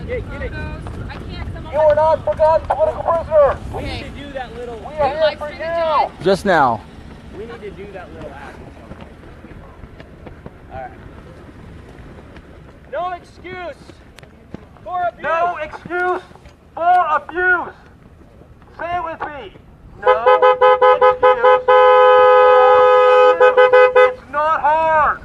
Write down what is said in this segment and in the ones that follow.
Get it. I can't come You are not forgotten political prisoner. We need to do that little. We are here for you. Just now. We need to do that little act. All right. No excuse for abuse. No excuse for abuse. Say it with me. No excuse for abuse. It's not hard.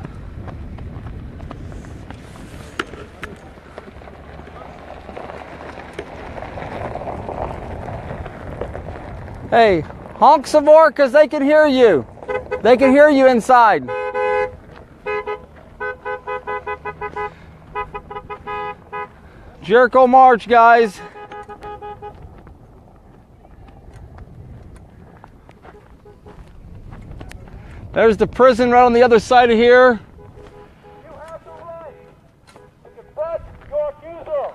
Hey, honk some more because they can hear you. They can hear you inside. Jericho March, guys. There's the prison right on the other side of here. You have the right to confront your accuser.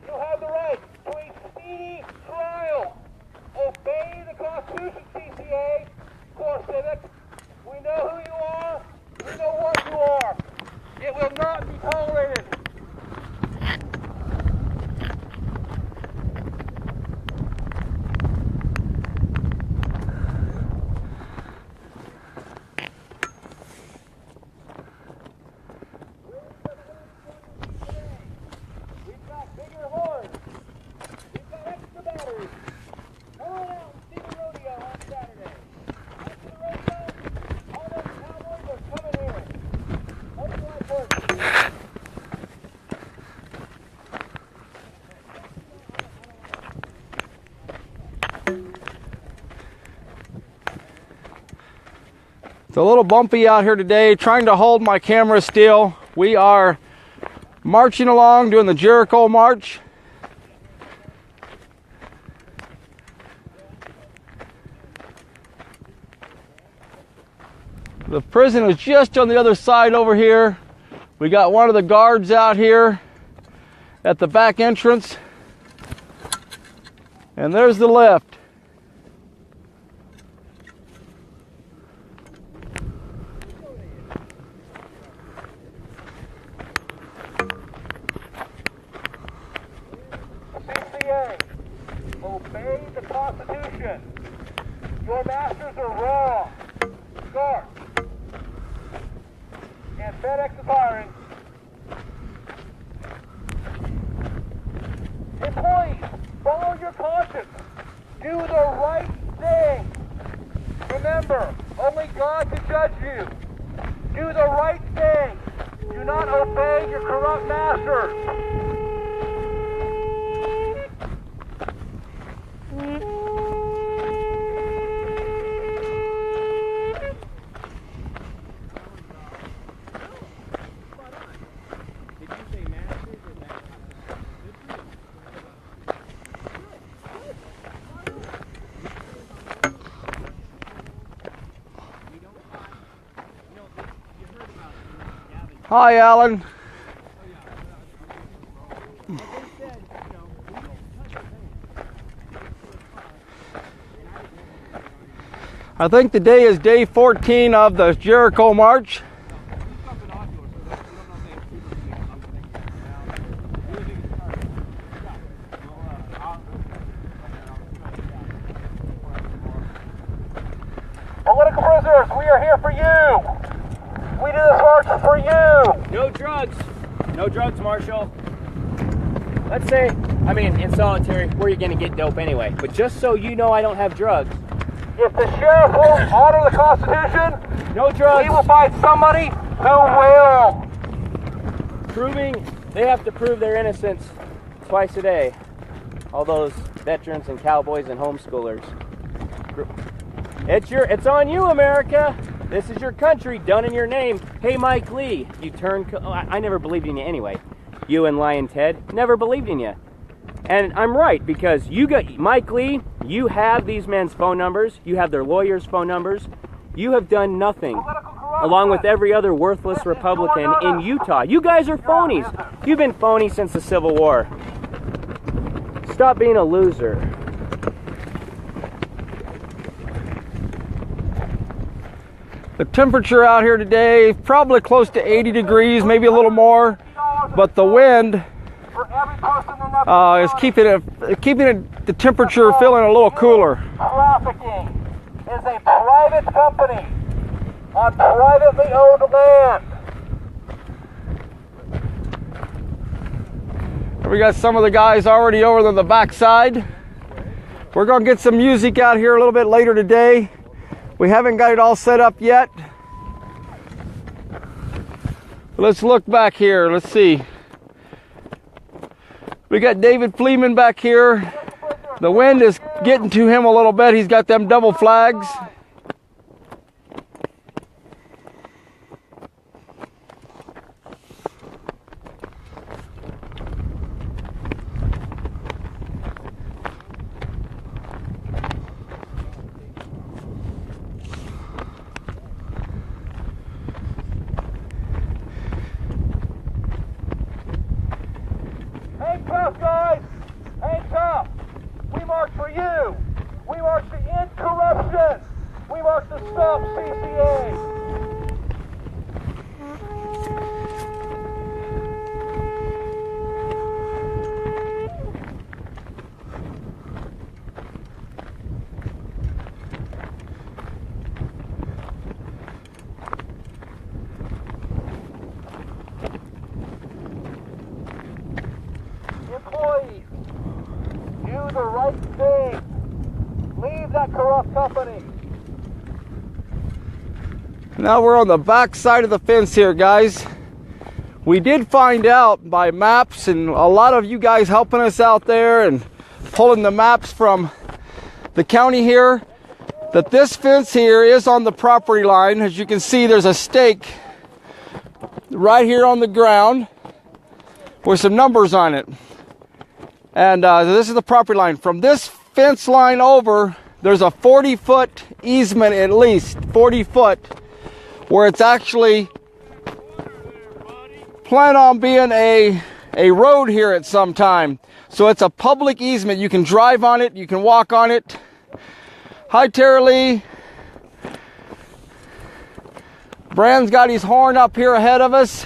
You have the right to a speedy trial. Obey the Constitution, CCA, core civic. We know who you are. We know what you are. It will not be tolerated. We've got bigger horns. We've got extra batteries. Come on out and see the rodeo on Saturday. After the rodeo, all those cowboys are coming in. Let's go first. It's a little bumpy out here today, trying to hold my camera still. We are marching along, doing the Jericho March. The prison is just on the other side over here. We got one of the guards out here at the back entrance. And there's the lift. CCA, obey the Constitution. Your masters are wrong. Guard. And FedEx is hiring. Employees, follow your conscience. Do the right thing. Remember, only God can judge you. Do the right thing. Do not obey your corrupt masters. Hi, Alan. I think today is day 14 of the Jericho March. Political prisoners, we are here for you. We do this march for you. No drugs. No drugs, Marshal. Let's say, I mean, in solitary, where you're going to get dope anyway. But just so you know I don't have drugs. If the sheriff won't honor the Constitution, No drugs. we will find somebody who will. Proving, they have to prove their innocence twice a day. All those veterans and cowboys and homeschoolers. It's on you, America. This is your country, done in your name. Hey, Mike Lee, you turned. I never believed in you anyway. You and Lion Ted, never believed in you. And I'm right, because you got Mike Lee. You have these men's phone numbers. You have their lawyers' phone numbers. You have done nothing, along with every other worthless Republican in Utah. You guys are phonies. You've been phony since the Civil War. Stop being a loser. The temperature out here today, probably close to 80 degrees, maybe a little more, but the wind It's keeping the temperature feeling a little cooler. Trafficking is a private company on privately owned land. We got some of the guys already over on the backside. We're gonna get some music out here a little bit later today. We haven't got it all set up yet. Let's look back here. Let's see. We got David Fleeman back here. The wind is getting to him a little bit. He's got them double flags. Tough, guys! Hang tough! We march for you! We march to end corruption! We march to stop CCA! Employees, do the right thing. Leave that corrupt company. Now we're on the back side of the fence here, guys. We did find out by maps and a lot of you guys helping us out there and pulling the maps from the county here that this fence here is on the property line. As you can see, there's a stake right here on the ground with some numbers on it. And this is the property line. From this fence line over, there's a 40-foot easement, at least 40 foot, where it's actually planned on being a road here at some time. So it's a public easement. You can drive on it, you can walk on it. Hi, Terry Lee. Brand's got his horn up here ahead of us.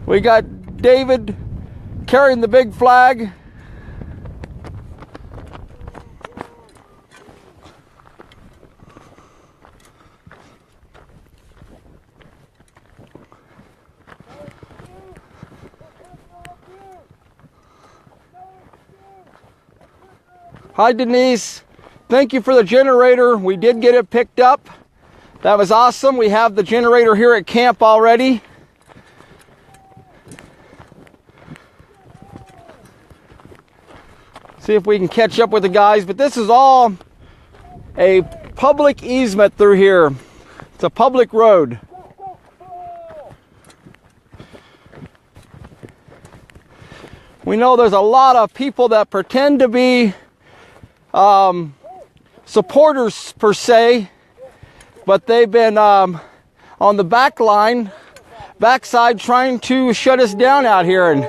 We got David carrying the big flag. Hi, Denise. Thank you for the generator. We did get it picked up. That was awesome. We have the generator here at camp already. See if we can catch up with the guys, but this is all a public easement through here. It's a public road. We know there's a lot of people that pretend to be supporters per se, but they've been on the backside trying to shut us down out here, and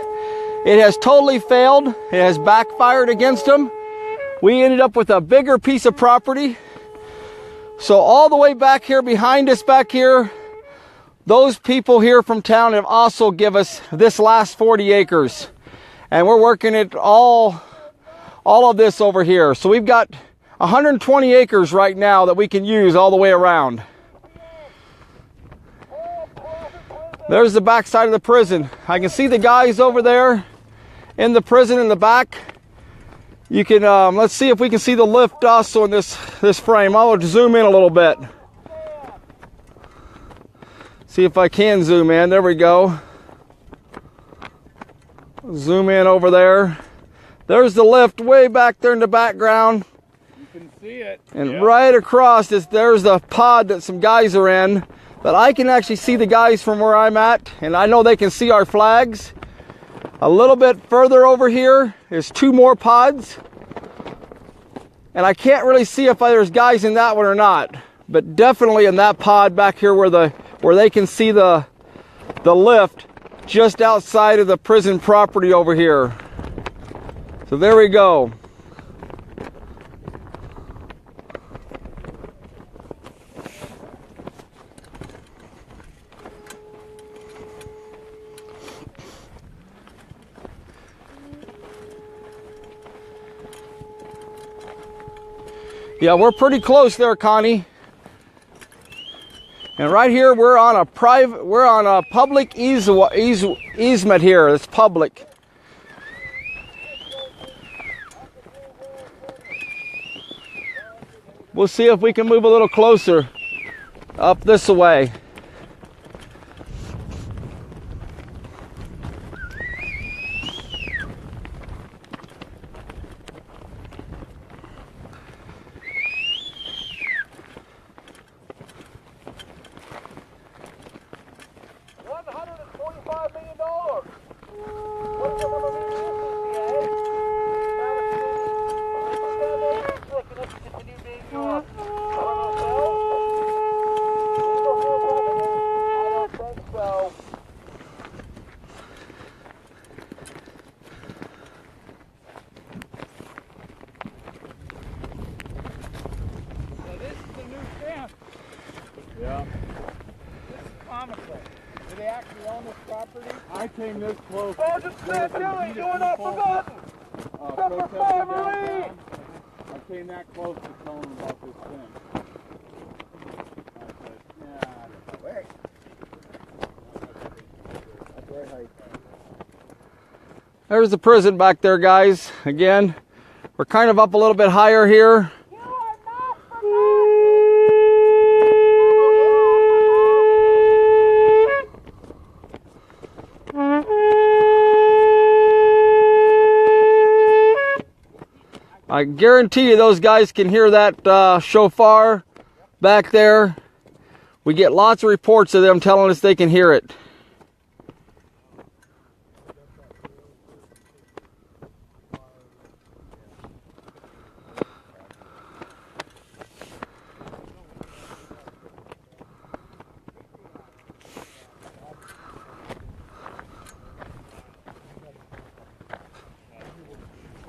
it has totally failed. It has backfired against them. We ended up with a bigger piece of property. So all the way back here, behind us back here, those people here from town have also given us this last 40 acres. And we're working it all of this over here. So we've got 120 acres right now that we can use all the way around. There's the back side of the prison. I can see the guys over there in the prison in the back. You can let's see if we can see the lift also in this frame. I'll zoom in a little bit. See if I can zoom in. There we go. Zoom in over there. There's the lift way back there in the background. You can see it. And right across this, there's the pod that some guys are in. But I can actually see the guys from where I'm at, and I know they can see our flags. A little bit further over here is 2 more pods. And I can't really see if there's guys in that one or not. But definitely in that pod back here where they can see the lift just outside of the prison property over here. So there we go. Yeah, we're pretty close there, Connie. And right here, we're on a public easement here. It's public. We'll see if we can move a little closer up this way. $145 million. Yeah. This is comical. Do they actually own this property? I came this close. Sergeant Smith, Billy, you are not forgotten. Number 5 Marine. I came that close to telling them about this thing. I said, yeah, I don't know. Wait. That's very high. There's the prison back there, guys. Again, we're kind of up a little bit higher here. I guarantee you those guys can hear that shofar back there. We get lots of reports of them telling us they can hear it.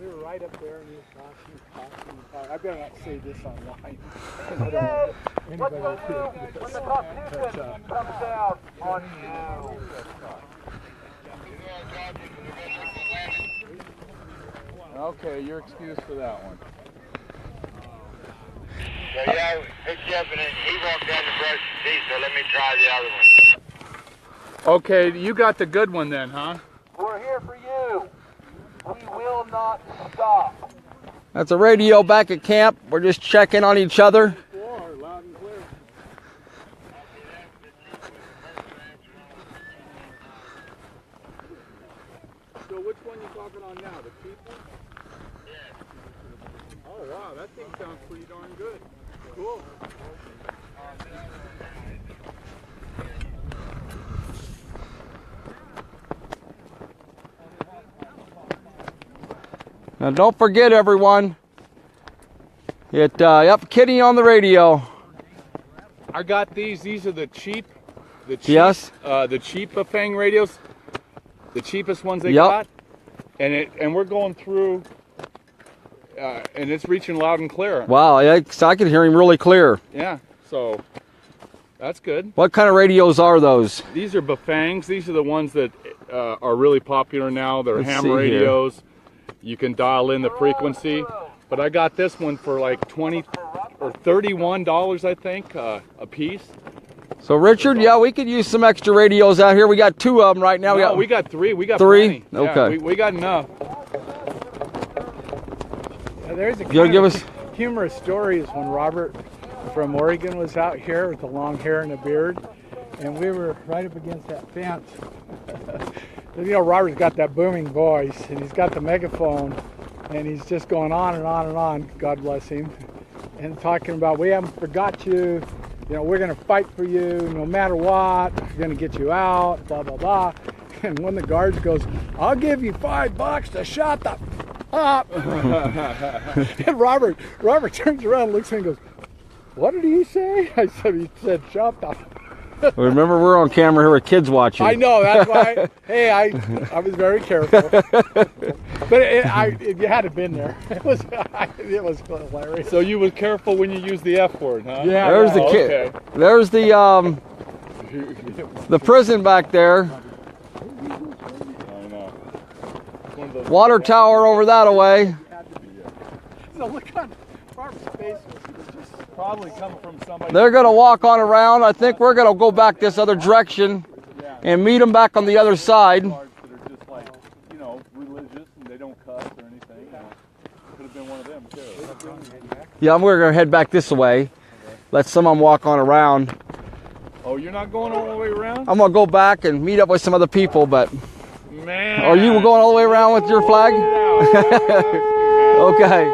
We were right up there and he was talking. I better not say this online. Okay, what Anybody you will do hear when this. the Constitution comes down on you? Okay, you're excused for that one. Yeah, picked you up and he walked down the brush to see, so let me try the other one. Okay, you got the good one then, huh? We're here for you. We will not stop. That's a radio back at camp. We're just checking on each other. Loud and clear. So which one you talking on now? The people? Yeah. Oh wow, that thing sounds pretty darn good. Cool. Now don't forget, everyone. Yep, Kitty on the radio. I got these. These are the cheap. Yes. The cheap Fang radios. The cheapest ones they Yep. got. And we're going through. And it's reaching loud and clear. Wow, I can hear him really clear. Yeah. So that's good. What kind of radios are those? These are Bafangs. These are the ones that are really popular now. They're Let's ham see here. radios. You can dial in the frequency. But I got this one for like $20 or $31, I think, a piece. So Richard, yeah, we could use some extra radios out here. We got 2 of them right now. No, we got 3. We got three? plenty. Okay. Yeah, we got enough. There's a You wanna give us? humorous story is when Robert from Oregon was out here with the long hair and a beard, and we were right up against that fence. You know, Robert's got that booming voice, and he's got the megaphone, and he's just going on and on and on, God bless him, and talking about, we haven't forgot you, you know, we're going to fight for you no matter what, we're going to get you out, blah, blah, blah. And one of the guards goes, I'll give you $5 to shut the up. And Robert turns around and looks at me and goes, what did he say? I said, he said, shut up. Remember, we're on camera here with kids watching. I know, that's why. Hey, I was very careful. But you had to been there. It was hilarious. So you were careful when you used the F word, huh? Yeah. There's the kid. Okay. There's the prison back there. I know. It's one of those Water tower over that away. So look on Probably come from somebody. They're going to walk on around. I think we're going to go back this other direction and meet them back on the other side. That are just like, you know, religious and they don't cuss or anything. Could have been one of them too. Yeah, we're going to head back this way. Let some of them walk on around. Oh, you're not going all the way around? I'm going to go back and meet up with some other people, but... Man. Are you going all the way around with your flag? Okay.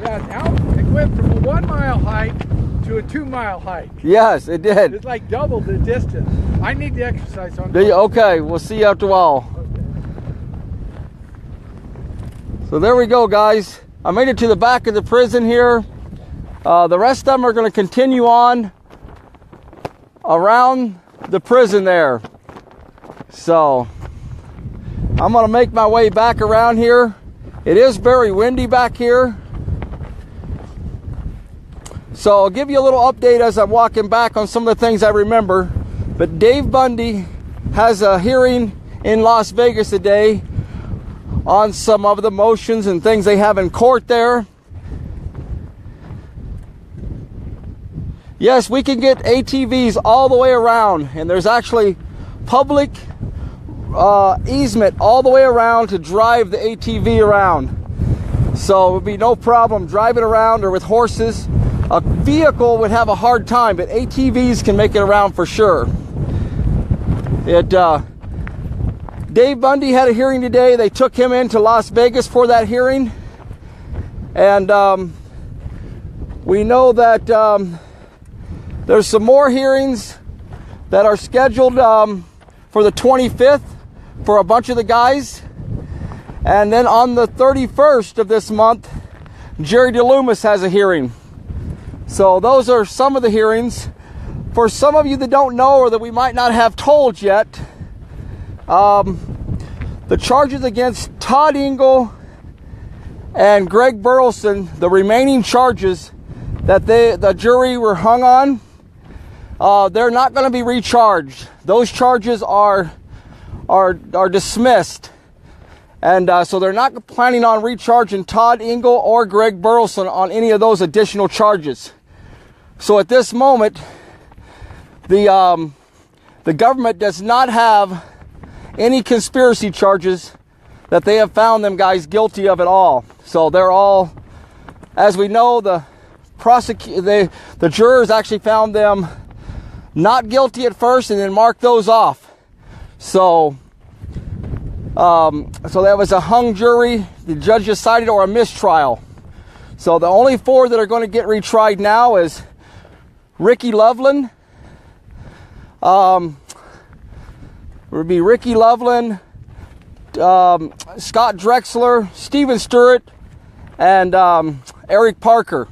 Yeah, now it went from a 1 mile hike to a 2 mile hike. Yes, it did. It's like double the distance. I need to exercise on. Do you? Okay, we'll see you after a while. So there we go, guys. I made it to the back of the prison here. The rest of them are going to continue on around the prison there. So I'm going to make my way back around here. It is very windy back here. So I'll give you a little update as I'm walking back on some of the things I remember. But Dave Bundy has a hearing in Las Vegas today on some of the motions and things they have in court there. Yes, we can get ATVs all the way around, and there's actually public easement all the way around to drive the ATV around. So it would be no problem driving around, or with horses. A vehicle would have a hard time, but ATVs can make it around for sure. Dave Bundy had a hearing today. They took him into Las Vegas for that hearing. And we know that there's some more hearings that are scheduled for the 25th for a bunch of the guys. And then on the 31st of this month, Jerry DeLoomis has a hearing. So those are some of the hearings. For some of you that don't know, or that we might not have told yet, the charges against Todd Engel and Greg Burleson, the remaining charges that the jury were hung on, they're not going to be recharged. Those charges are dismissed. And so they're not planning on recharging Todd Engel or Greg Burleson on any of those additional charges. So at this moment, the government does not have any conspiracy charges that they have found them guys guilty of at all. So they're all, as we know, the jurors actually found them not guilty at first and then marked those off. So that was a hung jury. The judge decided, or a mistrial. So the only four that are going to get retried now is Ricky Loveland. Would be Ricky Loveland, Scott Drexler, Steven Stewart, and Eric Parker.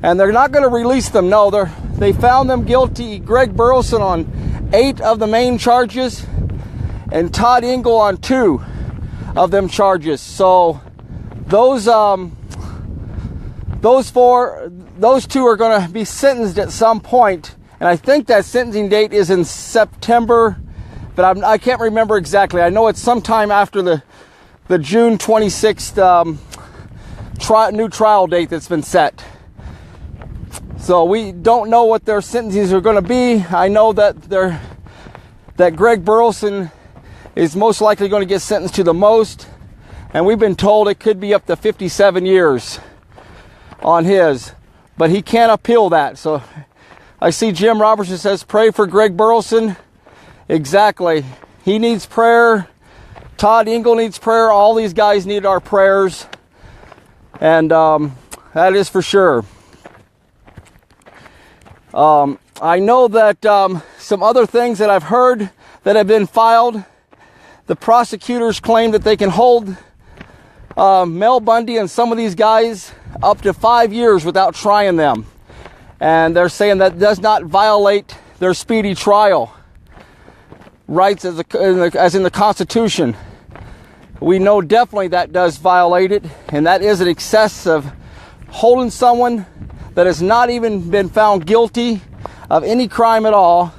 And they're not going to release them. No, they found them guilty. Greg Burleson on 8 of the main charges, and Todd Engel on 2 of them charges. So those 2 are going to be sentenced at some point, and I think that sentencing date is in September, but I can't remember exactly. I know it's sometime after the June 26th new trial date that's been set. So we don't know what their sentences are going to be. I know that Greg Burleson is most likely going to get sentenced to the most, and we've been told it could be up to 57 years on his, but he can't appeal that. So I see Jim Robertson says, pray for Greg Burleson. Exactly. He needs prayer. Todd Engel needs prayer. All these guys need our prayers, and that is for sure. I know that some other things that I've heard that have been filed, the prosecutors claim that they can hold Mel Bundy and some of these guys up to 5 years without trying them. And they're saying that does not violate their speedy trial rights as in the Constitution. We know definitely that does violate it, and that is an excess of holding someone that has not even been found guilty of any crime at all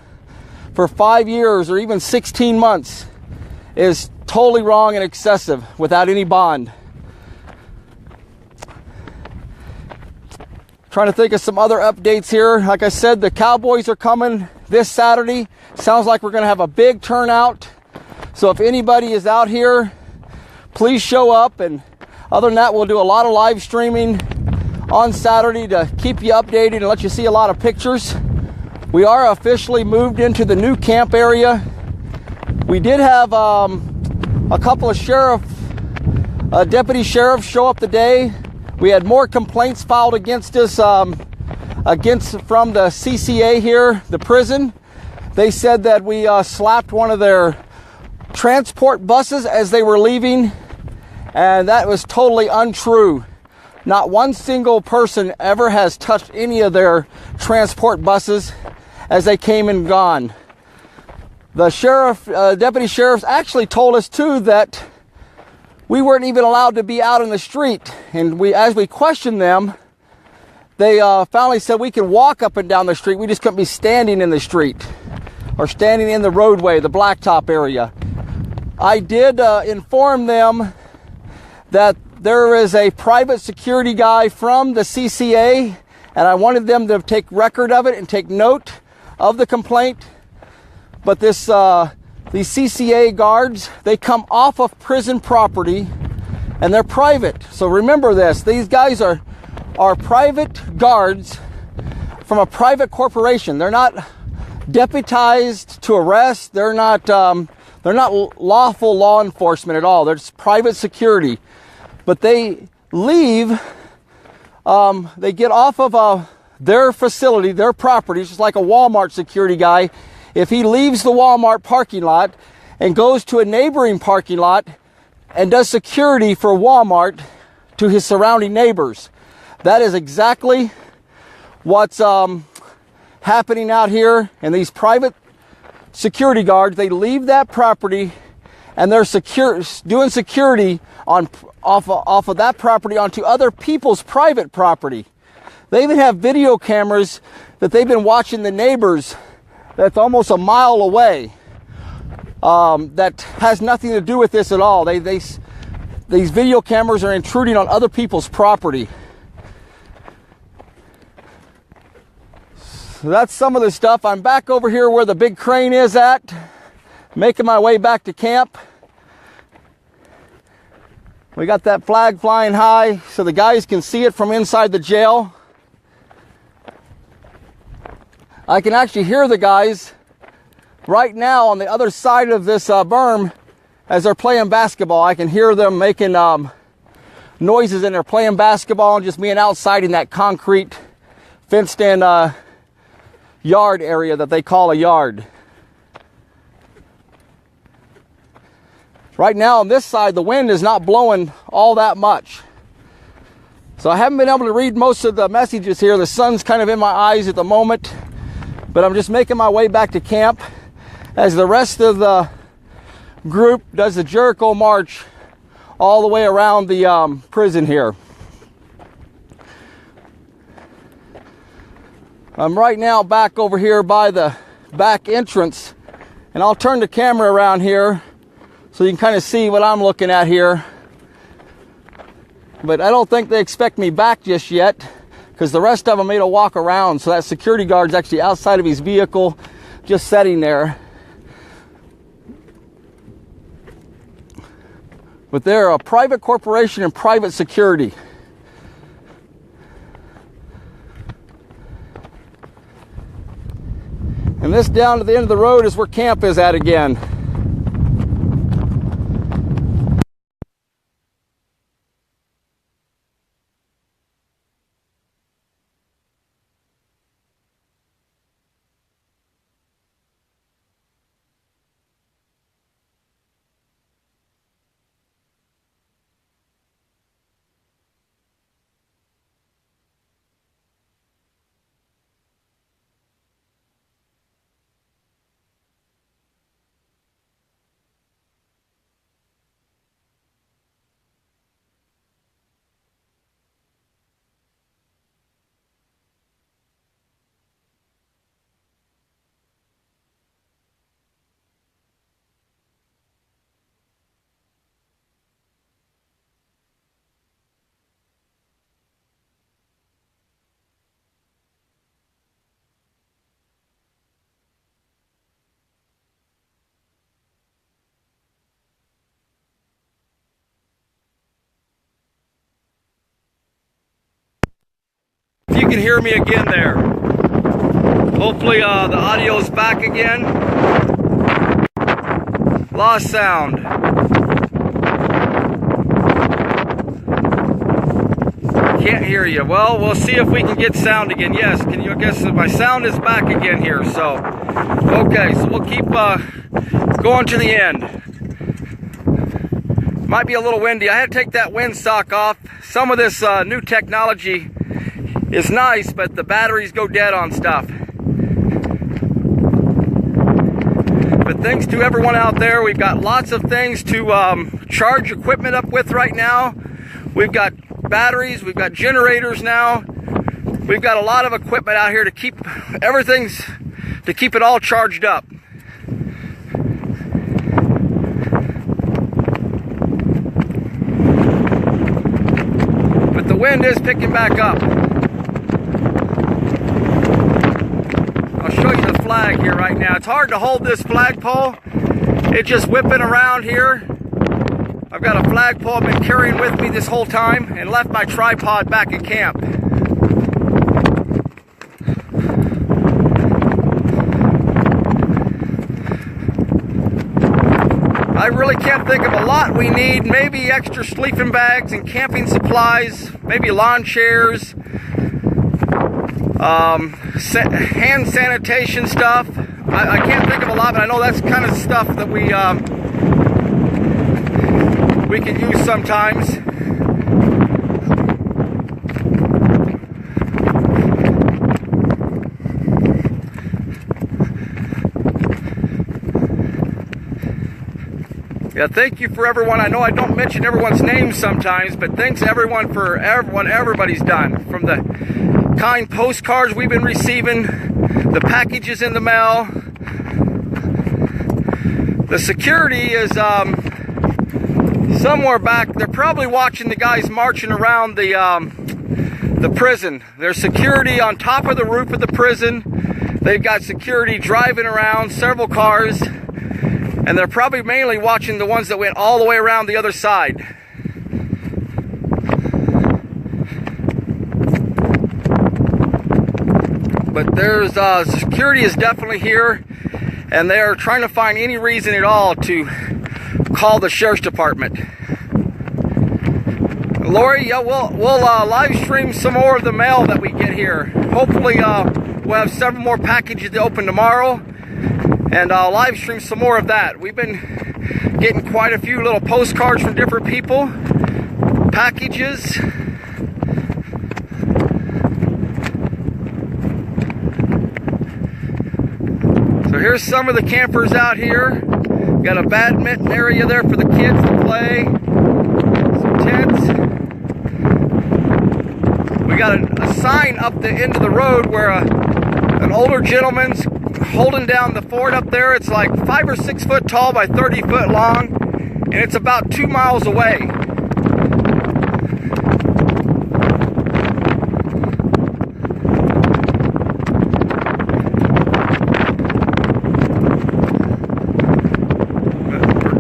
for 5 years or even 16 months is totally wrong and excessive without any bond. Trying to think of some other updates here. Like I said, the Cowboys are coming this Saturday. Sounds like we're going to have a big turnout. So if anybody is out here, please show up. And other than that, we'll do a lot of live streaming on Saturday to keep you updated and let you see a lot of pictures. We are officially moved into the new camp area. We did have a couple of deputy sheriffs show up today. We had more complaints filed against us from the CCA here, the prison. They said that we slapped one of their transport buses as they were leaving, and that was totally untrue. Not one single person ever has touched any of their transport buses as they came and gone. The deputy sheriffs actually told us too that we weren't even allowed to be out in the street. And as we questioned them, they finally said we could walk up and down the street. We just couldn't be standing in the street or standing in the roadway, the blacktop area. I did inform them that there is a private security guy from the CCA, and I wanted them to take record of it and take note of the complaint. But these CCA guards, they come off of prison property and they're private. So remember this, these guys are private guards from a private corporation. They're not deputized to arrest. They're not lawful law enforcement at all. They're just private security. But they leave, they get off of their facility, their property, just like a Walmart security guy. If he leaves the Walmart parking lot and goes to a neighboring parking lot and does security for Walmart to his surrounding neighbors, that is exactly what's happening out here. And these private security guards, they leave that property and they're doing security off of that property onto other people's private property. They even have video cameras that they've been watching the neighbors that's almost a mile away, that has nothing to do with this at all. These video cameras are intruding on other people's property. So that's some of the stuff. I'm back over here where the big crane is at, making my way back to camp. We got that flag flying high so the guys can see it from inside the jail. I can actually hear the guys right now on the other side of this berm as they're playing basketball. I can hear them making noises and they're playing basketball and just being outside in that concrete fenced in yard area that they call a yard. Right now on this side, the wind is not blowing all that much. So I haven't been able to read most of the messages here. The sun's kind of in my eyes at the moment. But I'm just making my way back to camp as the rest of the group does the Jericho March all the way around the prison here. I'm right now back over here by the back entrance, and I'll turn the camera around here so you can kind of see what I'm looking at here. But I don't think they expect me back just yet, because the rest of them made a walk around. So that security guard's actually outside of his vehicle, just sitting there. But they're a private corporation and private security. And this down to the end of the road is where camp is at again. you can hear me again there. Hopefully the audio's back again. Lost sound. Can't hear you. Well, we'll see if we can get sound again. Yes, can you guess my sound is back again here? So, okay, so we'll keep going to the end. Might be a little windy. I had to take that windsock off. Some of this new technology is nice, but the batteries go dead on stuff. But thanks to everyone out there, we've got lots of things to charge equipment up with right now. We've got batteries, we've got generators now. We've got a lot of equipment out here to keep to keep it all charged up. But the wind is picking back up. I'll show you the flag here right now. It's hard to hold this flagpole. It's just whipping around here. I've got a flagpole I've been carrying with me this whole time and left my tripod back at camp. I really can't think of a lot we need. Maybe extra sleeping bags and camping supplies, maybe lawn chairs, hand sanitation stuff. I can't think of a lot, but I know that's kind of stuff that we can use sometimes. Yeah, thank you for everyone. I know I don't mention everyone's names sometimes, but thanks everyone for what everybody's done. From the kind postcards we've been receiving, the packages in the mail. The security is somewhere back. They're probably watching the guys marching around the prison. There's security on top of the roof of the prison. They've got security driving around, several cars, and they're probably mainly watching the ones that went all the way around the other side. But there's security is definitely here, and they are trying to find any reason at all to call the sheriff's department. Lori, yeah, we'll live stream some more of the mail that we get here. Hopefully we'll have several more packages to open tomorrow, and I'll live stream some more of that. We've been getting quite a few little postcards from different people, packages. So here's some of the campers out here. Got a badminton area there for the kids to play. Some tents. We got a sign up the end of the road where an older gentleman's holding down the fort up there. It's like 5 or 6 foot tall by 30 foot long, and it's about 2 miles away.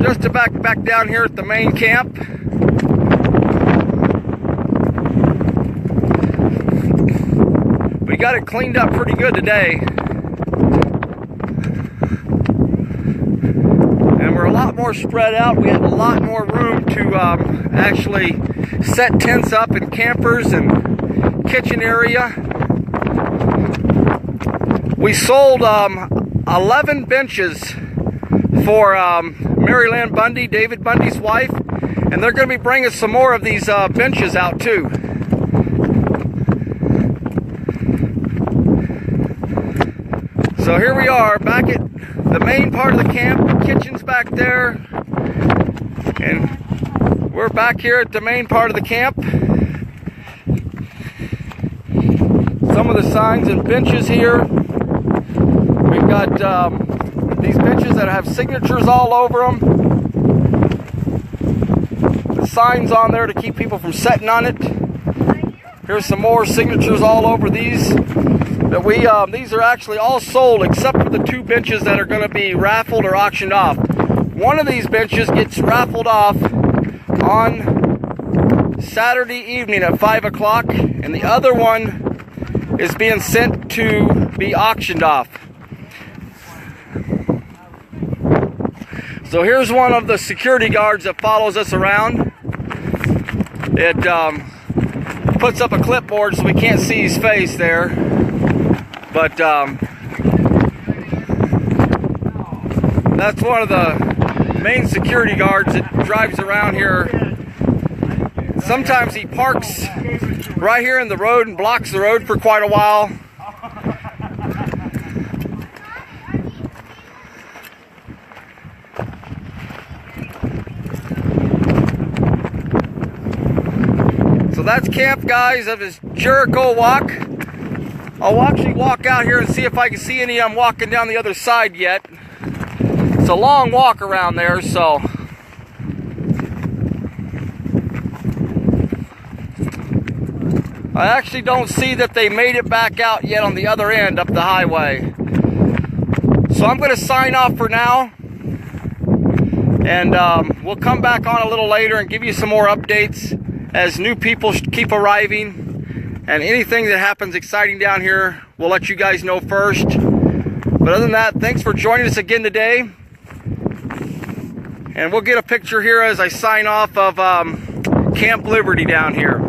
Just to back down here at the main camp. We got it cleaned up pretty good today. And we're a lot more spread out. We have a lot more room to actually set tents up and campers and kitchen area. We sold 11 benches for Mary Lynn Bundy, David Bundy's wife, and they're going to be bringing some more of these benches out too. So here we are back at the main part of the camp. The kitchen's back there, and we're back here at the main part of the camp. Some of the signs and benches here. We've got these benches that have signatures all over them. The signs on there to keep people from sitting on it. Here's some more signatures all over these. These are actually all sold except for the 2 benches that are going to be raffled or auctioned off. One of these benches gets raffled off on Saturday evening at 5 o'clock, and the other one is being sent to be auctioned off. So here's one of the security guards that follows us around. It puts up a clipboard so we can't see his face there. But that's one of the main security guards that drives around here. Sometimes he parks right here in the road and blocks the road for quite a while. So that's camp, guys, of his Jericho walk. I'll actually walk out here and see if I can see any. I'm walking down the other side yet. It's a long walk around there, so I actually don't see that they made it back out yet on the other end up the highway. So I'm going to sign off for now, and we'll come back on a little later and give you some more updates as new people keep arriving. And anything that happens exciting down here, we'll let you guys know first. But other than that, thanks for joining us again today. And we'll get a picture here as I sign off of Camp Liberty down here.